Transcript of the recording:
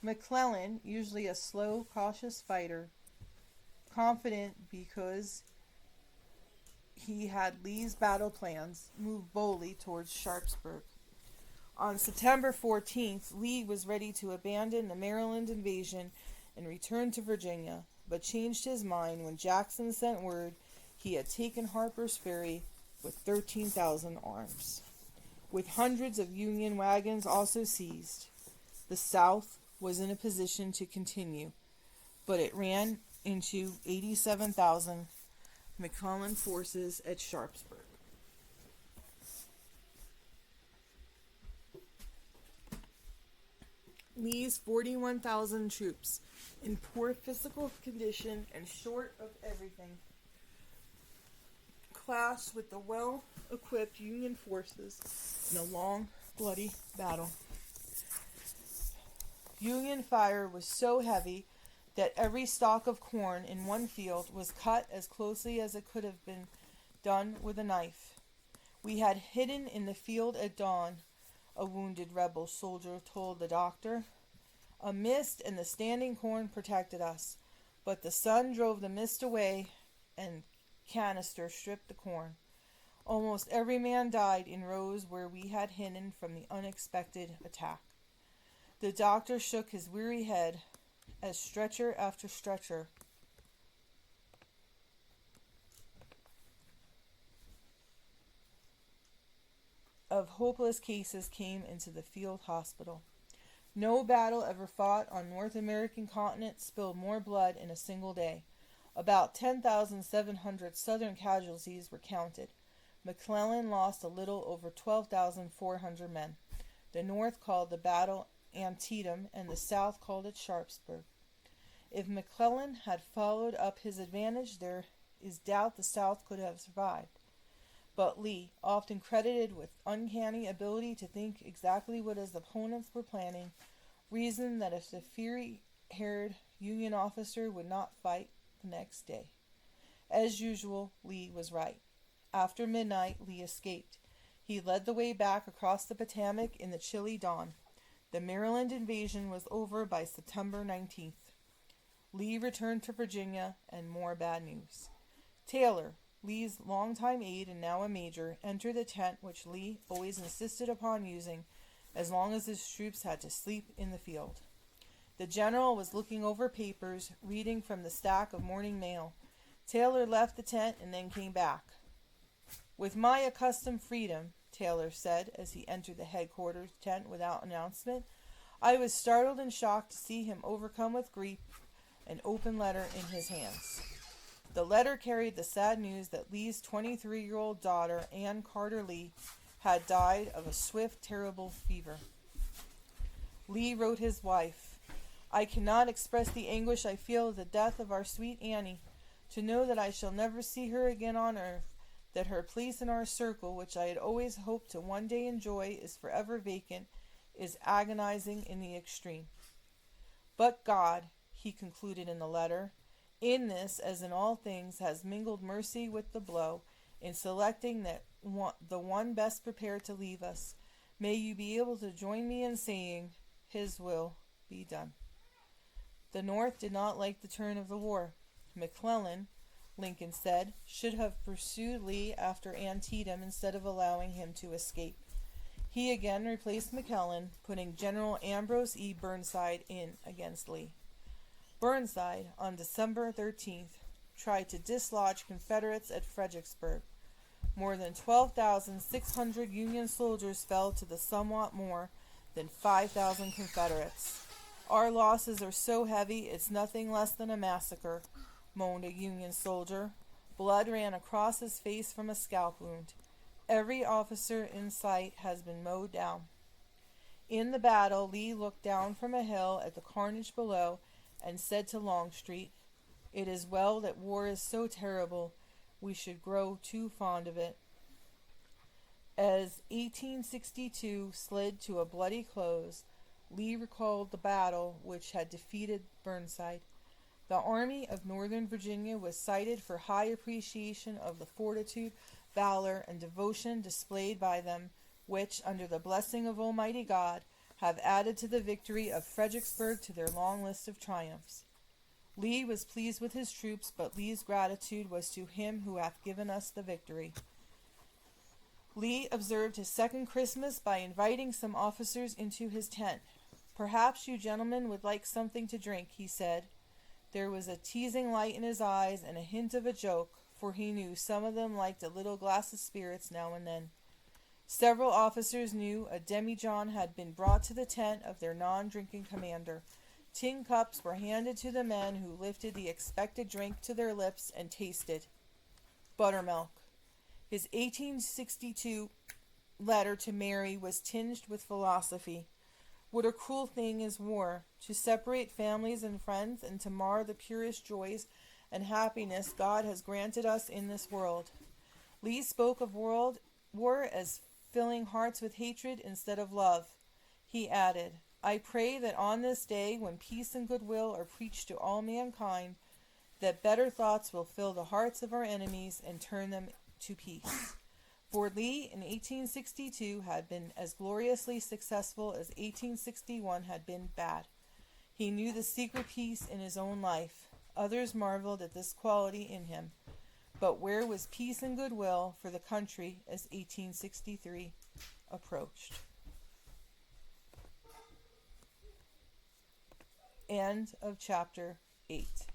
McClellan, usually a slow, cautious fighter, confident because he had Lee's battle plans, moved boldly towards Sharpsburg. On September 14th, Lee was ready to abandon the Maryland invasion and return to Virginia, but changed his mind when Jackson sent word he had taken Harper's Ferry with 13,000 arms. With hundreds of Union wagons also seized, the South was in a position to continue, but it ran into 87,000 McClellan forces at Sharpsburg. Lee's 41,000 troops, in poor physical condition and short of everything, clashed with the well-equipped Union forces in a long, bloody battle. Union fire was so heavy that every stalk of corn in one field was cut as closely as it could have been done with a knife. We had hidden in the field at dawn, a wounded rebel soldier told the doctor. A mist and the standing corn protected us, but the sun drove the mist away and canister stripped the corn. Almost every man died in rows where we had hidden from the unexpected attack. The doctor shook his weary head as stretcher after stretcher of hopeless cases came into the field hospital. No battle ever fought on North American continent spilled more blood in a single day. About 10,700 Southern casualties were counted. McClellan lost a little over 12,400 men. The North called the battle Antietam, and the South called it Sharpsburg. If McClellan had followed up his advantage, there is doubt the South could have survived. But Lee, often credited with uncanny ability to think exactly what his opponents were planning, reasoned that if the fiery-haired Union officer would not fight the next day. As usual, Lee was right. After midnight, Lee escaped. He led the way back across the Potomac in the chilly dawn. The Maryland invasion was over by September 19th. Lee returned to Virginia, and more bad news. Taylor, Lee's longtime aide and now a major, entered the tent which Lee always insisted upon using as long as his troops had to sleep in the field. The general was looking over papers, reading from the stack of morning mail. Taylor left the tent and then came back. "With my accustomed freedom," Taylor said as he entered the headquarters tent without announcement, "I was startled and shocked to see him overcome with grief, an open letter in his hands." The letter carried the sad news that Lee's 23-year-old daughter, Ann Carter Lee, had died of a swift, terrible fever. Lee wrote his wife, "I cannot express the anguish I feel at the death of our sweet Annie. To know that I shall never see her again on earth, that her place in our circle, which I had always hoped to one day enjoy, is forever vacant, is agonizing in the extreme. But God," he concluded in the letter, "in this, as in all things, has mingled mercy with the blow, in selecting the one best prepared to leave us. May you be able to join me in saying, His will be done." The North did not like the turn of the war. McClellan, Lincoln said, should have pursued Lee after Antietam instead of allowing him to escape. He again replaced McClellan, putting General Ambrose E. Burnside in against Lee. Burnside, on December 13th, tried to dislodge Confederates at Fredericksburg. More than 12,600 Union soldiers fell to the somewhat more than 5,000 Confederates. "Our losses are so heavy it's nothing less than a massacre," moaned a Union soldier. Blood ran across his face from a scalp wound. "Every officer in sight has been mowed down." In the battle, Lee looked down from a hill at the carnage below and said to Longstreet, "It is well that war is so terrible. We should grow too fond of it." As 1862 slid to a bloody close, Lee recalled the battle which had defeated Burnside. The Army of Northern Virginia was cited for high appreciation of the fortitude, valor, and devotion displayed by them, which, under the blessing of Almighty God, have added to the victory of Fredericksburg to their long list of triumphs. Lee was pleased with his troops, but Lee's gratitude was to him who hath given us the victory. Lee observed his second Christmas by inviting some officers into his tent. "Perhaps you gentlemen would like something to drink," he said. There was a teasing light in his eyes and a hint of a joke, for he knew some of them liked a little glass of spirits now and then. Several officers knew a demijohn had been brought to the tent of their non-drinking commander. Tin cups were handed to the men, who lifted the expected drink to their lips and tasted. Buttermilk. His 1862 letter to Mary was tinged with philosophy. What a cruel thing is war, to separate families and friends, and to mar the purest joys and happiness God has granted us in this world. Lee spoke of war as filling hearts with hatred instead of love. He added, "I pray that on this day, when peace and goodwill are preached to all mankind, that better thoughts will fill the hearts of our enemies and turn them to peace." For Lee in 1862 had been as gloriously successful as 1861 had been bad. He knew the secret peace in his own life. Others marveled at this quality in him. But where was peace and goodwill for the country as 1863 approached? End of chapter 8.